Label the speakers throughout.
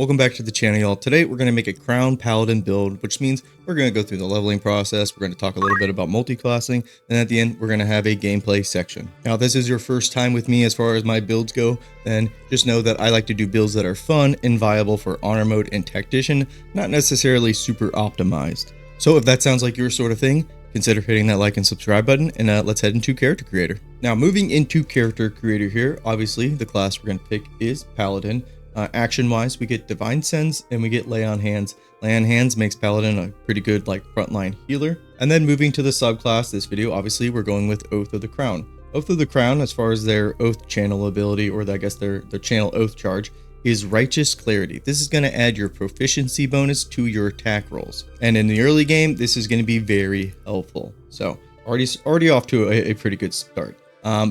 Speaker 1: Welcome back to the channel, y'all. Today we're going to make a Crown Paladin build, which means we're going to go through the leveling process, we're going to talk a little bit about multi-classing, and at the end we're going to have a gameplay section. Now if this is your first time with me as far as my builds go, then just know that I like to do builds that are fun and viable for honor mode and tactician, not necessarily super optimized. So if that sounds like your sort of thing, consider hitting that like and subscribe button, and let's head into character creator. Now moving into character creator here, obviously the class we're going to pick is Paladin. Action wise, we get Divine Sense and we get Lay on Hands. Lay on Hands makes Paladin a pretty good frontline healer. And then moving to the subclass this video, obviously we're going with Oath of the Crown. Oath of the Crown, as far as their Oath channel ability, or I guess their channel Oath charge, is Righteous Clarity. This is going to add your proficiency bonus to your attack rolls. And in the early game, this is going to be very helpful. So already off to a pretty good start.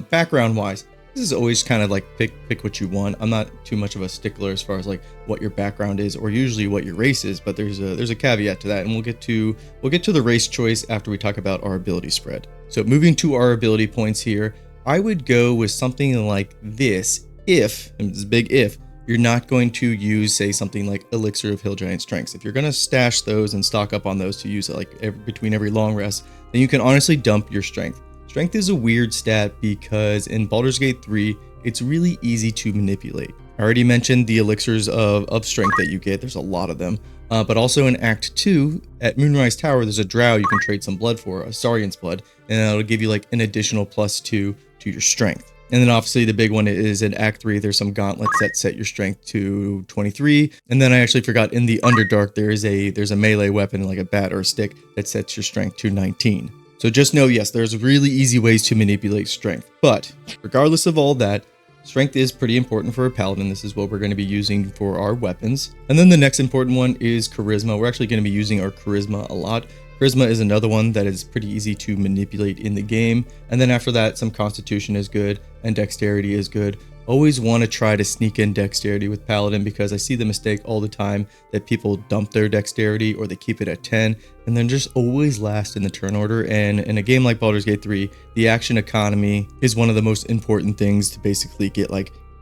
Speaker 1: Background wise, this is always kind of pick what you want. I'm not too much of a stickler as far as what your background is, or usually what your race is, but there's a caveat to that, and we'll get to the race choice after we talk about our ability spread. So moving to our ability points here, I would go with something like this if, and this is a big if, you're not going to use, say, something like Elixir of Hill Giant Strengths. If you're going to stash those and stock up on those to use it between every long rest, then you can honestly dump your strength. Strength is a weird stat because in Baldur's Gate 3, it's really easy to manipulate. I already mentioned the elixirs of strength that you get. There's a lot of them. But also in Act 2, at Moonrise Tower, there's a drow you can trade some blood for, a Saurian's blood, and that'll give you an additional +2 to your strength. And then obviously the big one is in Act 3, there's some gauntlets that set your strength to 23. And then I actually forgot, in the Underdark, there's a melee weapon, like a bat or a stick, that sets your strength to 19. So just know, yes, there's really easy ways to manipulate strength. But regardless of all that, strength is pretty important for a paladin. This is what we're going to be using for our weapons. And then the next important one is charisma. We're actually going to be using our charisma a lot. Charisma is another one that is pretty easy to manipulate in the game. And then after that, some constitution is good and dexterity is good. Always want to try to sneak in dexterity with Paladin, because I see the mistake all the time that people dump their dexterity or they keep it at 10 and then just always last in the turn order. And in a game like Baldur's Gate 3, the action economy is one of the most important things to basically get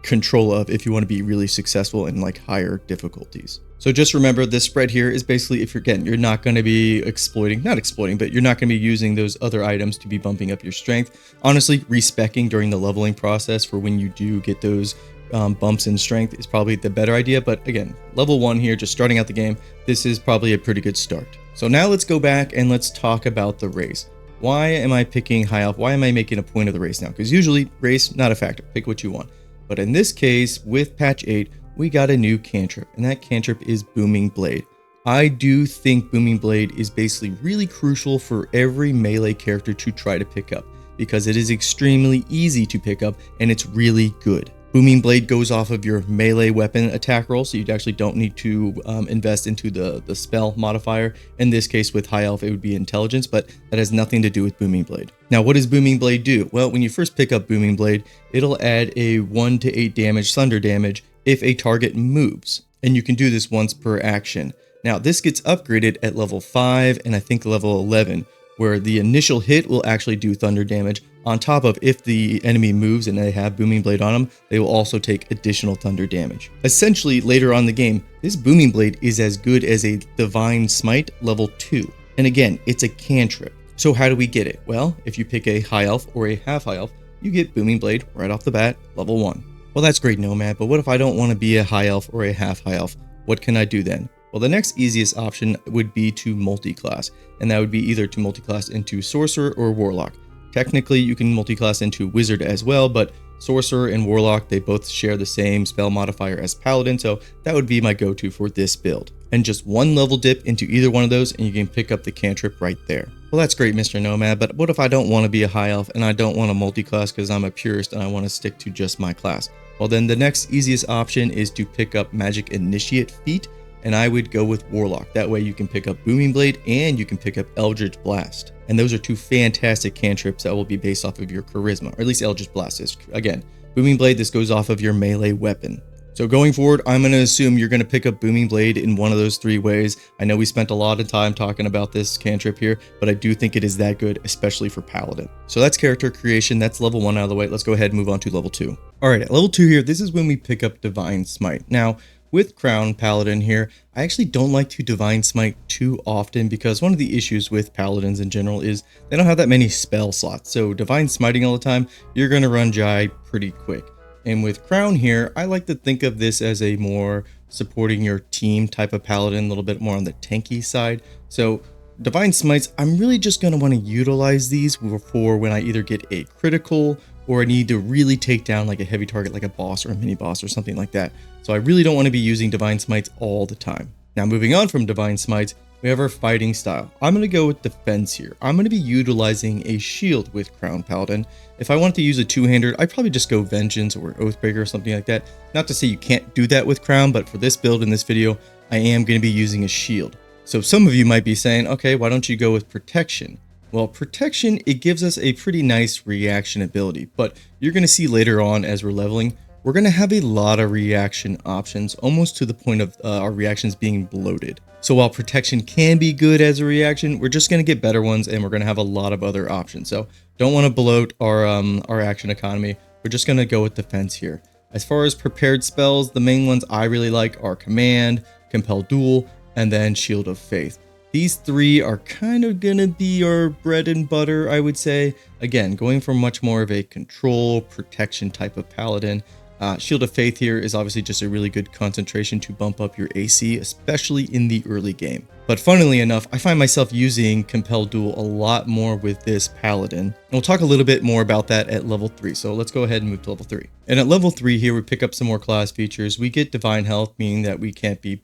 Speaker 1: control of if you want to be really successful in higher difficulties. So just remember, this spread here is basically if you're not going to be but you're not going to be using those other items to be bumping up your strength. Honestly, respecing during the leveling process for when you do get those bumps in strength is probably the better idea. But again, level 1 here, just starting out the game, this is probably a pretty good start. So now let's go back and let's talk about the race. Why am I picking High Elf? Why am I making a point of the race now? Because usually race, not a factor, pick what you want. But in this case, with patch 8, we got a new cantrip, and that cantrip is Booming Blade. I do think Booming Blade is basically really crucial for every melee character to try to pick up, because it is extremely easy to pick up and it's really good. Booming Blade goes off of your melee weapon attack roll, so you actually don't need to invest into the spell modifier. In this case with High Elf, it would be Intelligence, but that has nothing to do with Booming Blade. Now, what does Booming Blade do? Well, when you first pick up Booming Blade, it'll add a 1 to 8 damage thunder damage if a target moves, and you can do this once per action. Now, this gets upgraded at level 5 and I think level 11, where the initial hit will actually do thunder damage. On top of, if the enemy moves and they have Booming Blade on them, they will also take additional thunder damage. Essentially, later on in the game, this Booming Blade is as good as a Divine Smite level 2. And again, it's a cantrip. So how do we get it? Well, if you pick a High Elf or a Half High Elf, you get Booming Blade right off the bat, level 1. Well, that's great, Nomad, but what if I don't want to be a High Elf or a Half High Elf? What can I do then? Well, the next easiest option would be to multi-class, and that would be either to multi-class into Sorcerer or Warlock. Technically, you can multi-class into Wizard as well, but Sorcerer and Warlock, they both share the same spell modifier as Paladin, so that would be my go-to for this build. And just one level dip into either one of those, and you can pick up the cantrip right there. Well, that's great, Mr. Nomad, but what if I don't want to be a High Elf and I don't want to multi-class because I'm a purist and I want to stick to just my class? Well, then the next easiest option is to pick up Magic Initiate feat, and I would go with Warlock. That way you can pick up Booming Blade and you can pick up Eldritch Blast. And those are two fantastic cantrips that will be based off of your charisma, or at least Eldritch Blast is. Again, Booming Blade, this goes off of your melee weapon. So going forward, I'm going to assume you're going to pick up Booming Blade in one of those 3 ways. I know we spent a lot of time talking about this cantrip here, but I do think it is that good, especially for Paladin. So that's character creation. That's level 1 out of the way. Let's go ahead and move on to level 2. All right, at level 2 here, this is when we pick up Divine Smite. Now, with Crown Paladin here, I actually don't like to Divine Smite too often because one of the issues with Paladins in general is they don't have that many spell slots. So Divine Smiting all the time, you're going to run dry pretty quick. And with Crown here, I like to think of this as a more supporting your team type of Paladin, a little bit more on the tanky side. So Divine Smites, I'm really just going to want to utilize these for when I either get a critical or I need to really take down like a heavy target like a boss or a mini boss or something like that. So I really don't want to be using Divine Smites all the time. Now moving on from Divine Smites, we have our fighting style. I'm going to go with defense here. I'm going to be utilizing a shield with Crown Paladin. If I wanted to use a two-hander, I'd probably just go Vengeance or Oathbreaker or something like that. Not to say you can't do that with Crown, but for this build in this video, I am going to be using a shield. So some of you might be saying, okay, why don't you go with Protection? Well, Protection, it gives us a pretty nice reaction ability, but you're going to see later on as we're leveling, we're going to have a lot of reaction options, almost to the point of our reactions being bloated. So while Protection can be good as a reaction, we're just going to get better ones and we're going to have a lot of other options. So don't want to bloat our action economy. We're just going to go with Defense here. As far as prepared spells, the main ones I really like are Command, Compel Duel, and then Shield of Faith. These three are kind of going to be our bread and butter, I would say. Again, going for much more of a control, protection type of paladin. Shield of Faith here is obviously just a really good concentration to bump up your AC, especially in the early game. But funnily enough, I find myself using Compel Duel a lot more with this paladin. And we'll talk a little bit more about that at level 3. So let's go ahead and move to level 3. And at level 3 here, we pick up some more class features. We get Divine Health, meaning that we can't be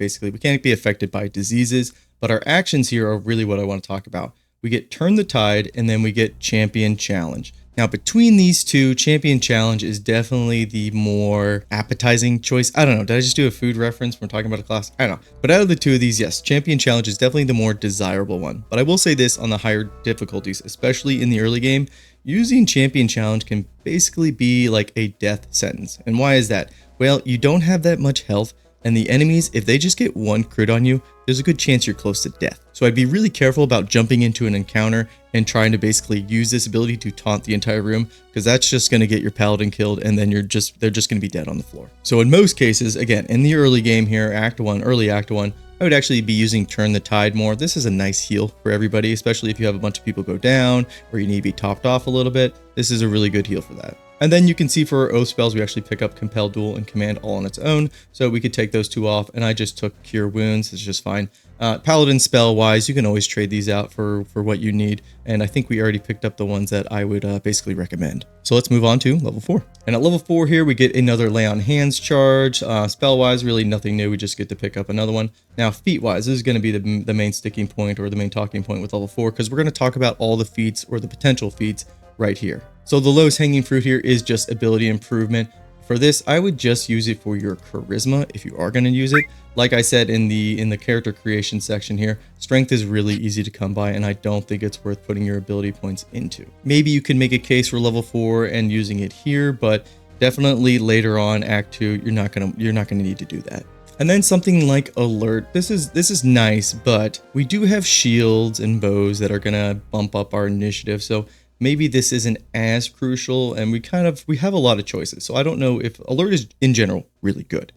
Speaker 1: affected by diseases. But our actions here are really what I want to talk about. We get Turn the Tide, and then we get Champion Challenge. Now, between these two, Champion Challenge is definitely the more appetizing choice. I don't know. Did I just do a food reference when we're talking about a class? I don't know. But out of the two of these, yes, Champion Challenge is definitely the more desirable one. But I will say this on the higher difficulties, especially in the early game, using Champion Challenge can basically be like a death sentence. And why is that? Well, you don't have that much health. And the enemies, if they just get one crit on you, there's a good chance you're close to death. So I'd be really careful about jumping into an encounter and trying to basically use this ability to taunt the entire room, because that's just going to get your paladin killed and then they're just going to be dead on the floor. So in most cases, again, in the early game here, early Act 1, I would actually be using Turn the Tide more. This is a nice heal for everybody, especially if you have a bunch of people go down or you need to be topped off a little bit. This is a really good heal for that. And then you can see for our oath spells, we actually pick up Compel Duel and Command all on its own. So we could take those two off, and I just took Cure Wounds. It's just fine. Paladin spell wise, you can always trade these out for what you need. And I think we already picked up the ones that I would basically recommend. So let's move on to level 4. And at level 4 here, we get another Lay on Hands charge. Spell wise, really nothing new. We just get to pick up another one. Now feat wise, this is going to be the main sticking point or the main talking point with level 4, because we're going to talk about all the feats or the potential feats right here. So the lowest hanging fruit here is just ability improvement. For this, I would just use it for your charisma if you are going to use it. Like I said in the character creation section here, strength is really easy to come by, and I don't think it's worth putting your ability points into. Maybe you can make a case for level 4 and using it here, but definitely later on Act 2, you're not gonna need to do that. And then something like Alert. This is nice, but we do have shields and bows that are gonna bump up our initiative. So maybe this isn't as crucial, and we have a lot of choices. So I don't know if Alert is in general really good,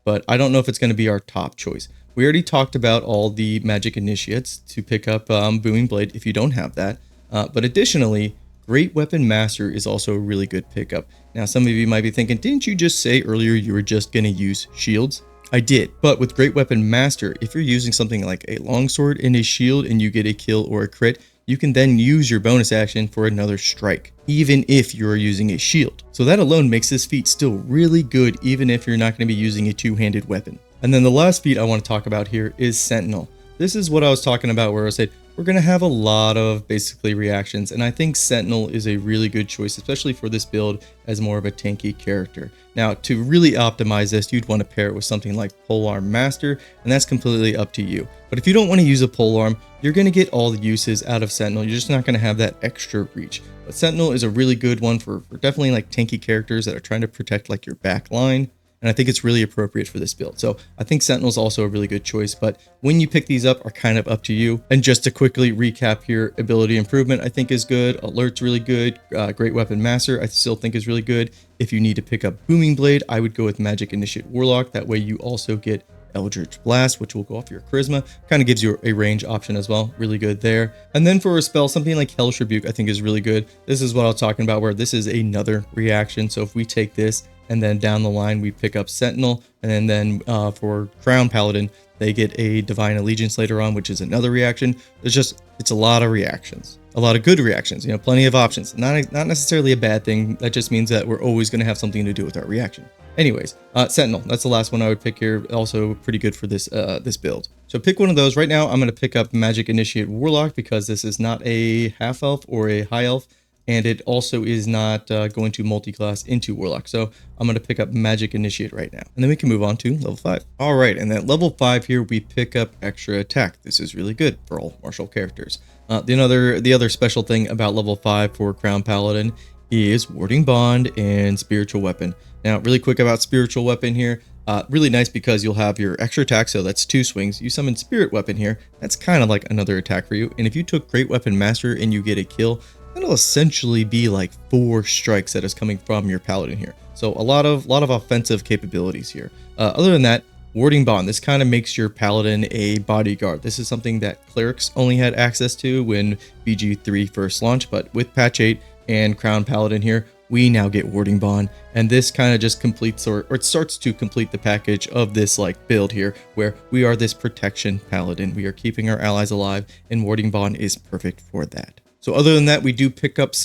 Speaker 1: but I don't know if it's going to be our top choice. We already talked about all the magic initiates to pick up Booming Blade if you don't have that. But additionally, Great Weapon Master is also a really good pickup. Now, some of you might be thinking, didn't you just say earlier you were just going to use shields? I did, but with Great Weapon Master, if you're using something like a longsword and a shield and you get a kill or a crit, you can then use your bonus action for another strike, even if you're using a shield. So that alone makes this feat still really good, even if you're not going to be using a two-handed weapon. And then the last feat I want to talk about here is Sentinel. This is what I was talking about where I said, we're going to have a lot of basically reactions, and I think Sentinel is a really good choice, especially for this build as more of a tanky character. Now, to really optimize this, you'd want to pair it with something like Polearm Master, and that's completely up to you. But if you don't want to use a polearm, you're going to get all the uses out of Sentinel. You're just not going to have that extra reach. But Sentinel is a really good one for definitely like tanky characters that are trying to protect like your back line. and I think it's really appropriate for this build. So I think Sentinel is also a really good choice, but when you pick these up are kind of up to you. And just to quickly recap here, ability improvement I think is good, alert's really good, great weapon master I still think is really good. If you need to pick up Booming Blade, I would go with Magic Initiate Warlock. That way you also get Eldritch Blast, which will go off your charisma, kind of gives you a range option as well, really good there. And then for a spell, something like Hellish Rebuke I think is really good. This is what I was talking about, where this is another reaction. So if we take this and then down the line we pick up Sentinel, and then for Crown Paladin they get a Divine Allegiance later on, which is another reaction. It's a lot of reactions, a lot of good reactions, plenty of options. Not necessarily a bad thing. That just means that we're always going to have something to do with our reaction. Anyways, Sentinel, that's the last one I would pick here. Also pretty good for this this build. So pick one of those. Right now I'm going to pick up Magic Initiate Warlock because this is not a half elf or a high elf, and it also is not going to multi-class into Warlock. So I'm going to pick up Magic Initiate right now. And then we can move on to level 5. All right, and at level 5 here, we pick up extra attack. This is really good for all martial characters. The other special thing about level 5 for Crown Paladin is Warding Bond and Spiritual Weapon. Now, really quick about Spiritual Weapon here. Really nice because you'll have your extra attack, so that's 2 swings. You summon Spirit Weapon here. That's kind of like another attack for you. And if you took Great Weapon Master and you get a kill, that'll essentially be like 4 strikes that is coming from your Paladin here. So a lot of offensive capabilities here. Other than that, Warding Bond, this kind of makes your Paladin a bodyguard. This is something that Clerics only had access to when BG3 first launched, but with patch 8 and Crown Paladin here, we now get Warding Bond, and this kind of just completes or it starts to complete the package of this like build here, where we are this protection Paladin. We are keeping our allies alive, and Warding Bond is perfect for that. So other than that, we do pick up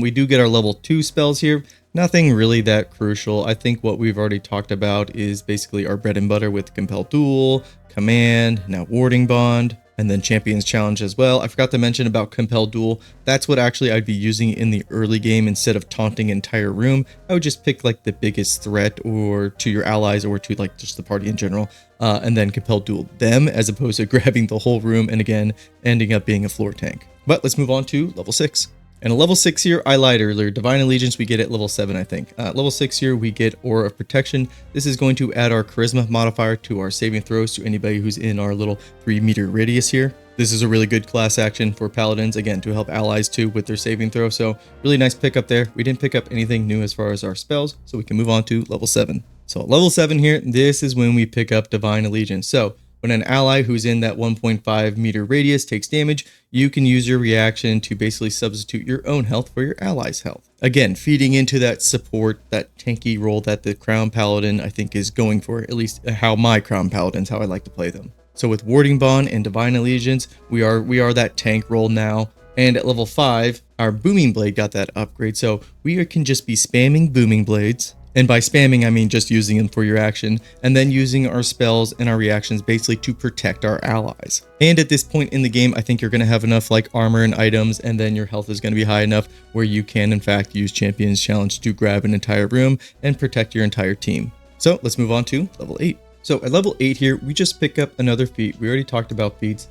Speaker 1: we do get our level 2 spells here. Nothing really that crucial. I think what we've already talked about is basically our bread and butter with Compel Duel, Command, now Warding Bond, and then Champion's Challenge as well. I forgot to mention about Compel Duel. That's what actually I'd be using in the early game instead of taunting entire room. I would just pick like the biggest threat or to your allies or to like just the party in general, and then Compel Duel them as opposed to grabbing the whole room and again ending up being a floor tank. But let's move on to level 6. And a level 6 here, I lied earlier, Divine Allegiance we get at level 7, I think. Level 6 here, we get Aura of Protection. This is going to add our Charisma modifier to our saving throws to anybody who's in our little 3-meter radius here. This is a really good class action for Paladins, again, to help allies too with their saving throw. So really nice pickup there. We didn't pick up anything new as far as our spells, so we can move on to level 7. So level 7 here, this is when we pick up Divine Allegiance. So when an ally who's in that 1.5 meter radius takes damage, you can use your reaction to basically substitute your own health for your ally's health. Again, feeding into that support, that tanky role that the Crown Paladin I think is going for, at least how my Crown Paladins, how I like to play them. So with Warding Bond and Divine Allegiance, we are that tank role now. And at level 5, our Booming Blade got that upgrade, so we can just be spamming Booming Blades. And by spamming, I mean just using them for your action, and then using our spells and our reactions basically to protect our allies. And at this point in the game, I think you're going to have enough like armor and items, and then your health is going to be high enough where you can in fact use Champion's Challenge to grab an entire room and protect your entire team. So let's move on to level 8. So at level 8 here, we just pick up another feat. We already talked about feats.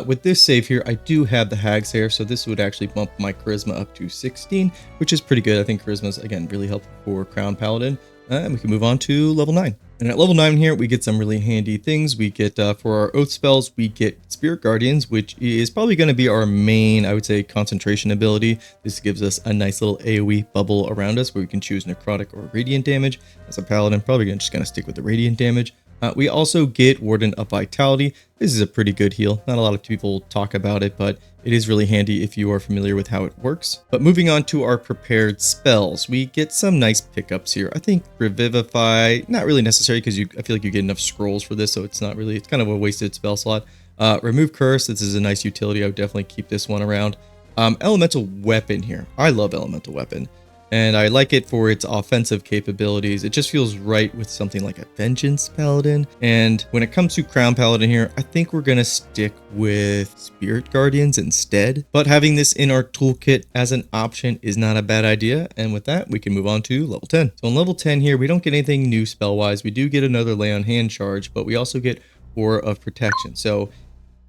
Speaker 1: With this save here, I do have the Hag's Hair, so this would actually bump my Charisma up to 16, which is pretty good. I think Charisma is, again, really helpful for Crown Paladin. And we can move on to level 9. And at level 9 here, we get some really handy things. We get, for our Oath spells, we get Spirit Guardians, which is probably going to be our main, I would say, concentration ability. This gives us a nice little AoE bubble around us where we can choose Necrotic or Radiant damage. As a Paladin, probably just going to stick with the Radiant damage. We also get Warden of Vitality. This is a pretty good heal. Not a lot of people talk about it, but it is really handy if you are familiar with how it works. But moving on to our prepared spells, we get some nice pickups here. I think Revivify, not really necessary because I feel like you get enough scrolls for this, so it's kind of a wasted spell slot. Remove Curse, this is a nice utility. I would definitely keep this one around. Elemental Weapon here. I love Elemental Weapon. And I like it for its offensive capabilities. It just feels right with something like a Vengeance Paladin. And when it comes to Crown Paladin here, I think we're going to stick with Spirit Guardians instead. But having this in our toolkit as an option is not a bad idea. And with that, we can move on to level 10. So in level 10 here, we don't get anything new spell-wise. We do get another Lay on Hand charge, but we also get Aura of Protection. So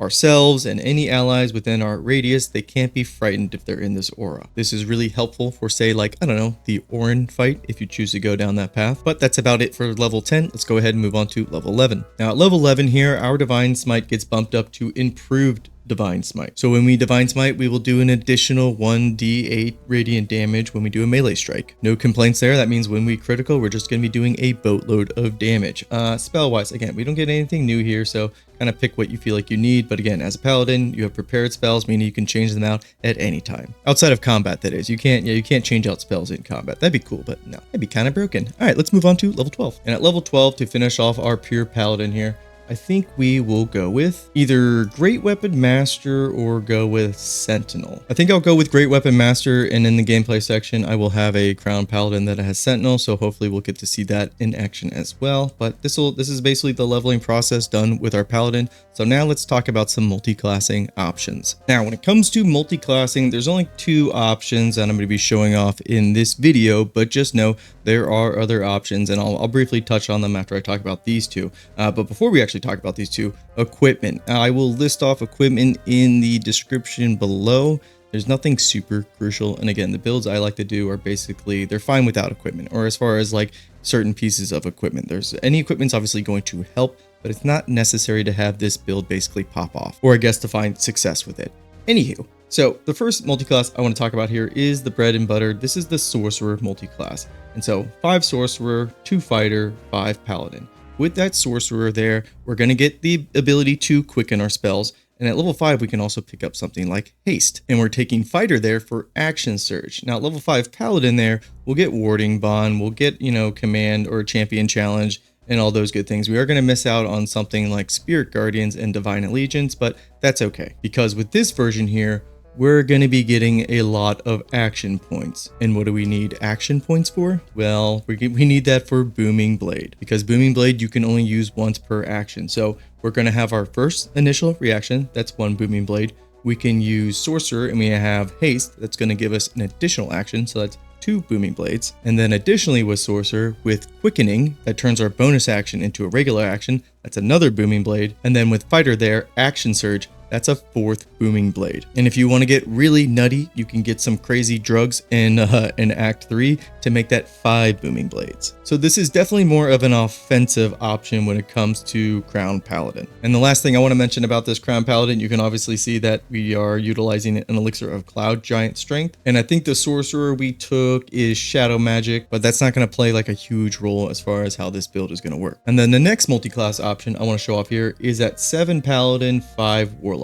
Speaker 1: ourselves and any allies within our radius, they can't be frightened if they're in this aura. This is really helpful for, say, like, I don't know, the Orin fight, if you choose to go down that path. But that's about it for level 10. Let's go ahead and move on to level 11. Now at level 11 here, our Divine Smite gets bumped up to improved Divine Smite. So when we Divine Smite, we will do an additional 1d8 radiant damage when we do a melee strike. No complaints there. That means when we critical, we're just going to be doing a boatload of damage. Spell wise, again, we don't get anything new here, so kind of pick what you feel like you need. But again, as a paladin, you have prepared spells, meaning you can change them out at any time. Outside of combat, that is. You can't change out spells in combat. That'd be cool, but no, that'd be kind of broken. All right, let's move on to level 12. And at level 12, to finish off our pure paladin here, I think we will go with either Great Weapon Master or go with Sentinel. I think I'll go with Great Weapon Master, and in the gameplay section, I will have a Crown Paladin that has Sentinel, so hopefully we'll get to see that in action as well. But this is basically the leveling process done with our Paladin. So now let's talk about some multi-classing options. Now, when it comes to multi-classing, there's only 2 options that I'm going to be showing off in this video, but just know there are other options, and I'll briefly touch on them after I talk about these 2. But before we actually talk about these 2, equipment. I will list off equipment in the description below. There's nothing super crucial, and again, the builds I like to do are basically, they're fine without equipment, or as far as like certain pieces of equipment. Any equipment's obviously going to help, but it's not necessary to have this build basically pop off, or I guess to find success with it. Anywho, so the first multi-class I want to talk about here is the bread and butter. This is the Sorcerer multi-class, and so 5 Sorcerer, 2 Fighter, 5 Paladin. With that Sorcerer there, we're going to get the ability to quicken our spells. And at level 5, we can also pick up something like Haste. And we're taking Fighter there for Action Surge. Now, at level 5 Paladin there, we'll get Warding Bond, we'll get, Command or Champion Challenge, and all those good things. We are going to miss out on something like Spirit Guardians and Divine Allegiance, but that's okay. Because with this version here, we're going to be getting a lot of action points. And what do we need action points for? Well, we need that for Booming Blade, because Booming Blade you can only use once per action. So we're going to have our first initial reaction, that's 1 Booming Blade. We can use Sorcerer, and we have Haste, that's going to give us an additional action, so that's 2 Booming Blades. And then additionally with Sorcerer, with Quickening, that turns our bonus action into a regular action, that's another Booming Blade. And then with Fighter there, Action Surge, that's a 4th Booming Blade. And if you want to get really nutty, you can get some crazy drugs in Act 3 to make that 5 Booming Blades. So this is definitely more of an offensive option when it comes to Crown Paladin. And the last thing I want to mention about this Crown Paladin, you can obviously see that we are utilizing an Elixir of Cloud Giant Strength. And I think the Sorcerer we took is Shadow Magic, but that's not going to play like a huge role as far as how this build is going to work. And then the next multi-class option I want to show off here is at 7 Paladin, 5 Warlock.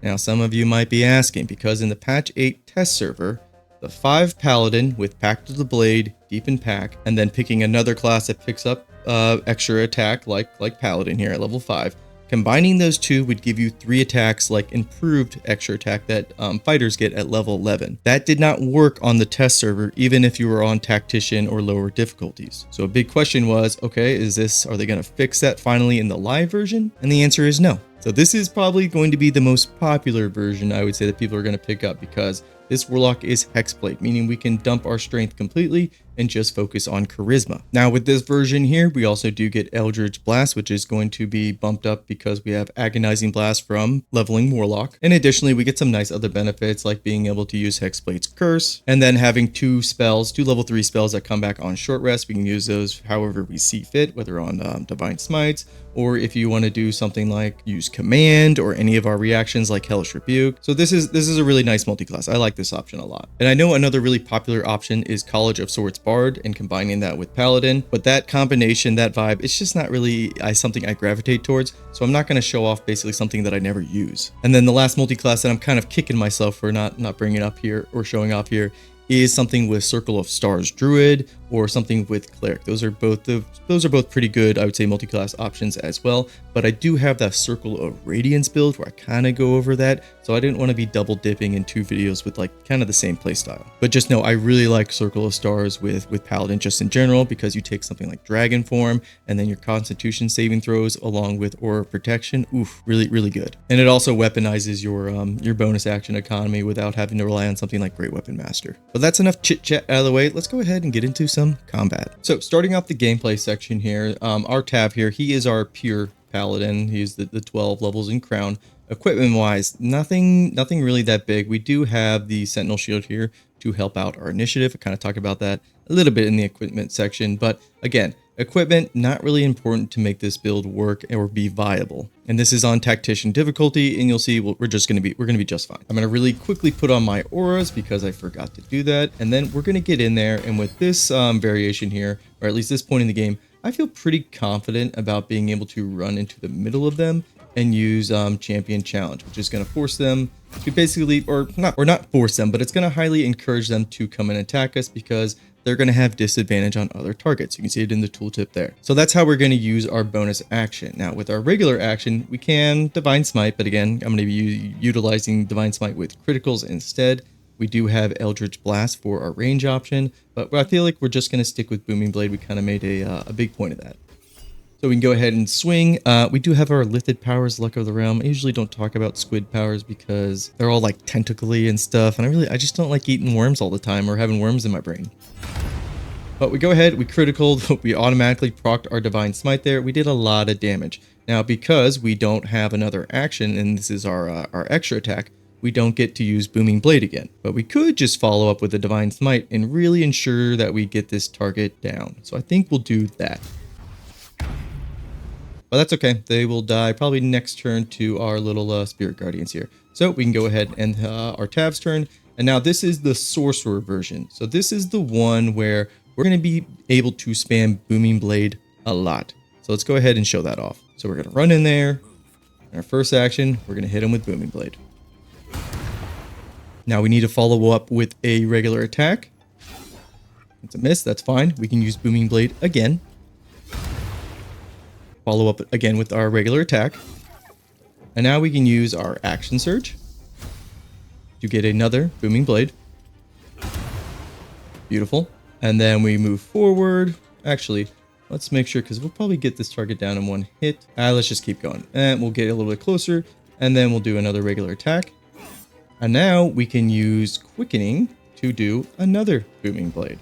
Speaker 1: Now, some of you might be asking, because in the patch 8 test server, the 5 Paladin with Pact of the Blade, Deepen Pack, and then picking another class that picks up extra attack like Paladin here at level 5, combining those 2 would give you 3 attacks like improved extra attack that fighters get at level 11. That did not work on the test server, even if you were on Tactician or lower difficulties. So a big question was, okay, are they going to fix that finally in the live version? And the answer is no. So this is probably going to be the most popular version, I would say, that people are going to pick up, because this Warlock is Hexblade, meaning we can dump our strength completely and just focus on charisma. Now with this version here, we also do get Eldritch Blast, which is going to be bumped up because we have Agonizing Blast from leveling Warlock. And additionally, we get some nice other benefits like being able to use Hexblade's Curse, and then having 2 level 3 spells that come back on short rest. We can use those however we see fit, whether on Divine Smites, or if you want to do something like use Command or any of our reactions like Hellish Rebuke. So this is a really nice multi-class. I like this option a lot. And I know another really popular option is College of Swords Bard and combining that with Paladin, but that combination, that vibe, it's just not really something I gravitate towards. So I'm not going to show off basically something that I never use. And then the last multi-class that I'm kind of kicking myself for not bringing up here or showing off here is something with Circle of Stars Druid or something with Cleric. Those are both pretty good, I would say, multi-class options as well. But I do have that Circle of Radiance build where I kind of go over that, so I didn't want to be double dipping in 2 videos with like kind of the same playstyle. But just know I really like Circle of Stars with Paladin just in general, because you take something like Dragon Form and then your Constitution saving throws along with Aura Protection. Oof, really good. And it also weaponizes your bonus action economy without having to rely on something like Great Weapon Master. But that's enough chit chat out of the way. Let's go ahead and get into some combat. So starting off the gameplay section here, our Tav here, he is our pure paladin. He's the 12 levels in crown. Equipment wise, nothing really that big. We do have the sentinel shield here to help out our initiative. I kind of talked about that a little bit in the equipment section, but again, equipment not really important to make this build work or be viable. And this is on tactician difficulty, and you'll see we're gonna be just fine. I'm gonna really quickly put on my auras because I forgot to do that, and then we're gonna get in there. And with this variation here, or at least this point in the game, I feel pretty confident about being able to run into the middle of them and use champion challenge, which is going to force them to basically, or not force them, but it's going to highly encourage them to come and attack us because they're going to have disadvantage on other targets. You can see it in the tooltip there. So that's how we're going to use our bonus action. Now with our regular action, we can Divine Smite, but again, I'm going to be utilizing Divine Smite with criticals instead. We do have Eldritch Blast for our range option, but I feel like we're just going to stick with Booming Blade. We kind of made a big point of that. So we can go ahead and swing. We do have our lifted powers, Luck of the Realm. I usually don't talk about squid powers because they're all like tentacly and stuff. And I just don't like eating worms all the time or having worms in my brain. But we go ahead, we critical, we automatically procced our Divine Smite there. We did a lot of damage. Now, because we don't have another action, and this is our extra attack, we don't get to use Booming Blade again. But we could just follow up with a Divine Smite and really ensure that we get this target down. So I think we'll do that. But that's okay. They will die probably next turn to our little Spirit Guardians here. So we can go ahead and end our Tav's turn. And now this is the Sorcerer version. So this is the one where we're going to be able to spam Booming Blade a lot. So let's go ahead and show that off. So we're going to run in there. In our first action, we're going to hit him with Booming Blade. Now we need to follow up with a regular attack. It's a miss. That's fine. We can use Booming Blade again. Follow up again with our regular attack. And now we can use our Action Surge to get another Booming Blade. Beautiful. And then we move forward. Actually, let's make sure, because we'll probably get this target down in one hit. Let's just keep going. And we'll get a little bit closer. And then we'll do another regular attack. And now we can use Quickening to do another Booming Blade.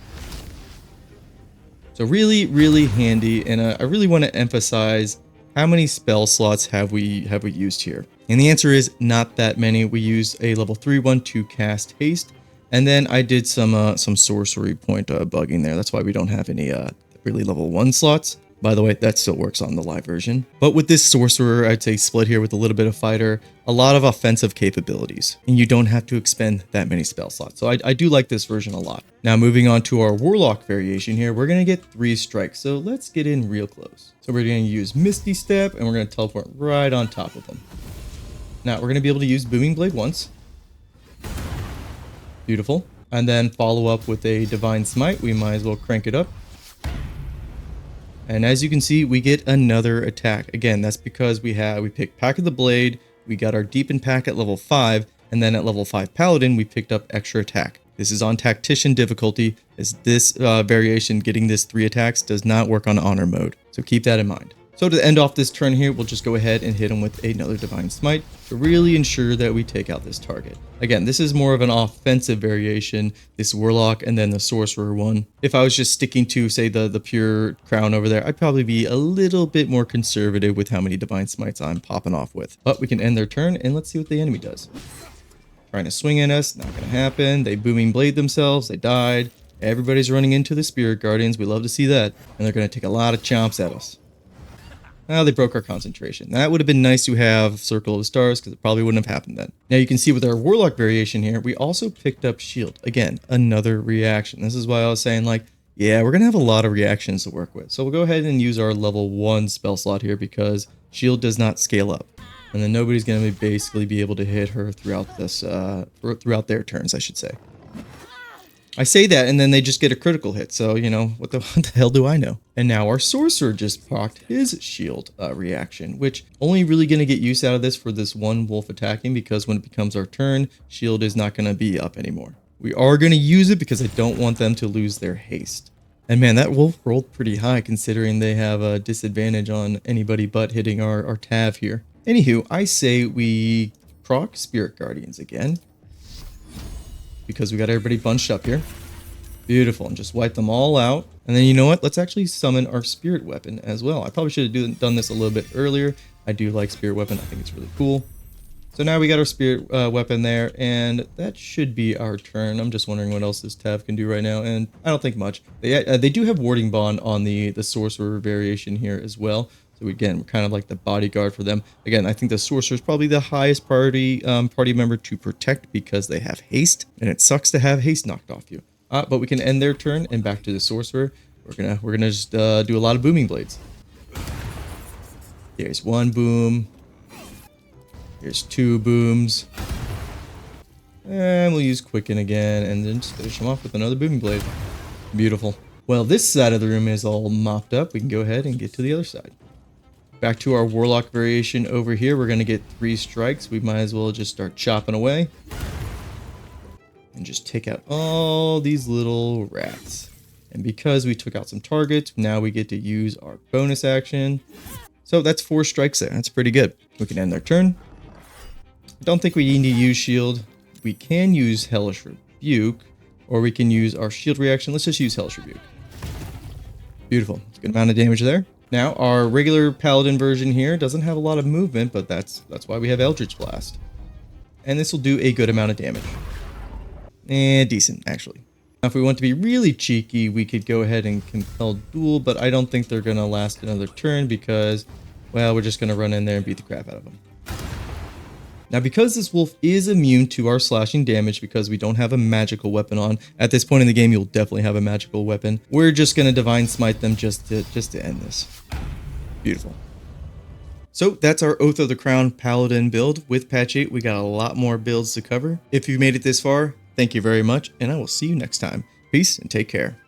Speaker 1: So really, really handy, and I really want to emphasize how many spell slots have we used here. And the answer is not that many. We used a level 3 one to cast haste, and then I did some sorcery point bugging there. That's why we don't have any really level 1 slots. By the way, that still works on the live version. But with this sorcerer, I'd say split here with a little bit of fighter, a lot of offensive capabilities, and you don't have to expend that many spell slots. So I do like this version a lot. Now moving on to our warlock variation here, we're gonna get 3 strikes. So let's get in real close. So we're gonna use Misty Step, and we're gonna teleport right on top of them. Now we're gonna be able to use Booming Blade once. Beautiful. And then follow up with a Divine Smite. We might as well crank it up. And as you can see, we get another attack. Again, that's because we picked Pack of the Blade, we got our Deepen Pack at level 5, and then at level 5 Paladin, we picked up extra attack. This is on Tactician difficulty, as this variation, getting this 3 attacks, does not work on Honor mode. So keep that in mind. So to end off this turn here, we'll just go ahead and hit him with another Divine Smite to really ensure that we take out this target. Again, this is more of an offensive variation, this Warlock and then the Sorcerer one. If I was just sticking to, say, the pure crown over there, I'd probably be a little bit more conservative with how many Divine Smites I'm popping off with. But we can end their turn, and let's see what the enemy does. Trying to swing at us, not going to happen. They Booming Blade themselves, they died. Everybody's running into the Spirit Guardians, we love to see that. And they're going to take a lot of chomps at us. They broke our concentration. That would have been nice to have Circle of the Stars, because it probably wouldn't have happened then. Now you can see with our Warlock variation here, we also picked up Shield. Again, another reaction. This is why I was saying, like, yeah, we're going to have a lot of reactions to work with. So we'll go ahead and use our level 1 spell slot here, because Shield does not scale up. And then nobody's going to basically be able to hit her throughout this, throughout their turns, I should say. I say that, and then they just get a critical hit, so, you know, what the hell do I know? And now our Sorcerer just procced his Shield reaction, which only really going to get use out of this for this one wolf attacking, because when it becomes our turn, Shield is not going to be up anymore. We are going to use it because I don't want them to lose their haste. And man, that wolf rolled pretty high, considering they have a disadvantage on anybody but hitting our Tav here. Anywho, I say we proc Spirit Guardians again, because we got everybody bunched up here. Beautiful. And just wipe them all out. And then you know what? Let's actually summon our spirit weapon as well. I probably should have done this a little bit earlier. I do like spirit weapon. I think it's really cool. So now we got our spirit weapon there, and that should be our turn. I'm just wondering what else this Tav can do right now, and I don't think much. They do have warding bond on the sorcerer variation here as well. So again, we're kind of like the bodyguard for them. Again, I think the sorcerer is probably the highest party member to protect because they have haste, and it sucks to have haste knocked off you. But we can end their turn and back to the sorcerer. We're gonna just do a lot of booming blades. There's one boom. Here's two booms. And we'll use Quicken again and then just finish them off with another booming blade. Beautiful. Well, this side of the room is all mopped up. We can go ahead and get to the other side. Back to our Warlock variation over here. We're going to get 3 strikes. We might as well just start chopping away. And just take out all these little rats. And because we took out some targets, now we get to use our bonus action. So that's 4 strikes there. That's pretty good. We can end their turn. Don't think we need to use shield. We can use Hellish Rebuke, or we can use our shield reaction. Let's just use Hellish Rebuke. Beautiful. It's a good amount of damage there. Now, our regular Paladin version here doesn't have a lot of movement, but that's why we have Eldritch Blast. And this will do a good amount of damage. And decent, actually. Now, if we want to be really cheeky, we could go ahead and Compel Duel, but I don't think they're going to last another turn because, well, we're just going to run in there and beat the crap out of them. Now, because this wolf is immune to our slashing damage because we don't have a magical weapon on, at this point in the game, you'll definitely have a magical weapon. We're just going to Divine Smite them just to end this. Beautiful. So that's our Oath of the Crown Paladin build. With patch 8, we got a lot more builds to cover. If you made it this far, thank you very much, and I will see you next time. Peace and take care.